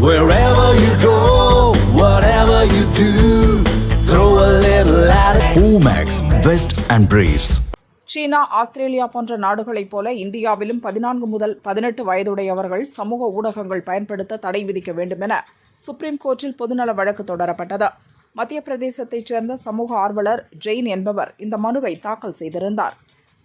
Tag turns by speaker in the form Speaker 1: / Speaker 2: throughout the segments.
Speaker 1: Wherever you go, whatever you do, throw a little at it. Omax, Vest and Briefs.
Speaker 2: China, Australia போன்ற நாடுகளைப் போல இந்தியாவிலும் 14 முதல் 18 வயதுடையவர்கள் சமூக ஊடகங்கள் பயன்படுத்த தடை விதிக்க வேண்டுமென சுப்ரீம் கோர்ட்டில் பொதுநல வழக்கு தொடரப்பட்டது. மத்திய பிரதேசத்தைச் சேர்ந்த சமூக ஆர்வலர் ஜெயின் என்பவர் இந்த மனுவை தாக்கல் செய்திருந்தார்.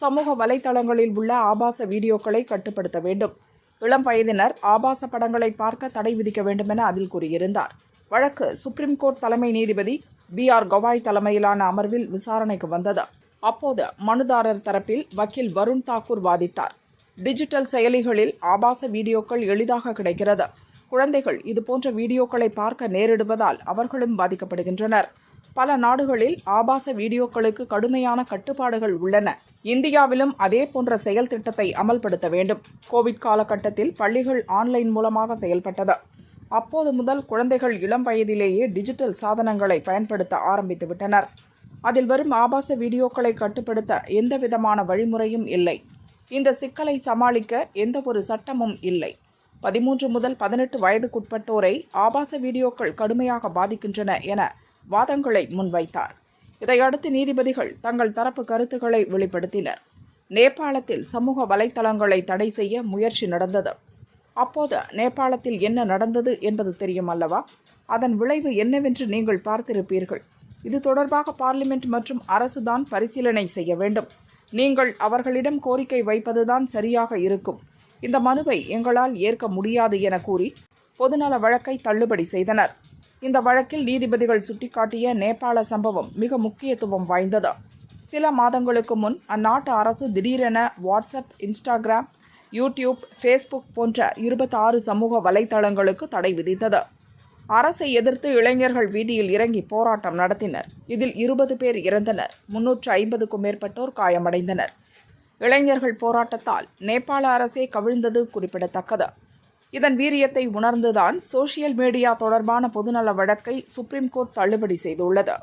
Speaker 2: சமூக வலைதளங்களில் உள்ள ஆபாச வீடியோக்களை கட்டுப்படுத்த வேண்டும், இளம் வயதினர் ஆபாச படங்களை பார்க்க தடை விதிக்க வேண்டுமென அதில் கூறியிருந்தார். வழக்கு சுப்ரீம் கோர்ட் தலைமை நீதிபதி BR கவாய் தலைமையிலான அமர்வில் விசாரணைக்கு வந்தது. அப்போது மனுதாரர் தரப்பில் வக்கீல் வருண் தாக்கூர் வாதிட்டார். டிஜிட்டல் செயலிகளில் ஆபாச வீடியோக்கள் எளிதாக கிடைக்கிறது. குழந்தைகள் இதுபோன்ற வீடியோக்களை பார்க்க நேரிடுவதால் அவர்களும் பாதிக்கப்படுகின்றனர். பல நாடுகளில் ஆபாச வீடியோக்களுக்கு கடுமையான கட்டுப்பாடுகள் உள்ளன. இந்தியாவிலும் அதே போன்ற செயல் திட்டத்தை அமல்படுத்த வேண்டும். கோவிட் காலகட்டத்தில் பள்ளிகள் ஆன்லைன் மூலமாக செயல்பட்டது. அப்போது முதல் குழந்தைகள் இளம் வயதிலேயே டிஜிட்டல் சாதனங்களை பயன்படுத்த ஆரம்பித்துவிட்டனர். அதில் வரும் ஆபாச வீடியோக்களை கட்டுப்படுத்த எந்தவிதமான வழிமுறையும் இல்லை. இந்த சிக்கலை சமாளிக்க எந்த ஒரு சட்டமும் இல்லை. 13 முதல் 18 வயதுக்குட்பட்டோரை ஆபாச வீடியோக்கள் கடுமையாக பாதிக்கின்றன என வாதங்களை முன்வைத்தார். இதையடுத்து நீதிபதிகள் தங்கள் தரப்பு கருத்துக்களை வெளிப்படுத்தினர். நேபாளத்தில் சமூக வலைதளங்களை தடை செய்ய முயற்சி நடந்தது. அப்போது நேபாளத்தில் என்ன நடந்தது என்பது தெரியும் அல்லவா? அதன் விளைவு என்னவென்று நீங்கள் பார்த்திருப்பீர்கள். இது தொடர்பாக பார்லிமெண்ட் மற்றும் அரசுதான் பரிசீலனை செய்ய வேண்டும். நீங்கள் அவர்களிடம் கோரிக்கை வைப்பதுதான் சரியாக இருக்கும். இந்த மனுவை எங்களால் ஏற்க முடியாது என கூறி பொதுநல வழக்கை தள்ளுபடி செய்தனர். இந்த வழக்கில் நீதிபதிகள் சுட்டிக்காட்டிய நேபாள சம்பவம் மிக முக்கியத்துவம் வாய்ந்தது. சில மாதங்களுக்கு முன் அந்நாட்டு அரசு திடீரென வாட்ஸ்அப், இன்ஸ்டாகிராம், யூடியூப், ஃபேஸ்புக் போன்ற 26 சமூக வலைதளங்களுக்கு தடை விதித்தது. அரசை எதிர்த்து இளைஞர்கள் வீதியில் இறங்கி போராட்டம் நடத்தினர். இதில் 20 பேர் இறந்தனர், 350க்கும் மேற்பட்டோர் காயமடைந்தனர். இளைஞர்கள் போராட்டத்தால் நேபாள அரசே கவிழ்ந்தது குறிப்பிடத்தக்கது. இதன் வீரியத்தை உணர்ந்துதான் சோஷியல் மீடியா தொடர்பான பொதுநல வழக்கை சுப்ரீம் கோர்ட் தள்ளுபடி செய்துள்ளது.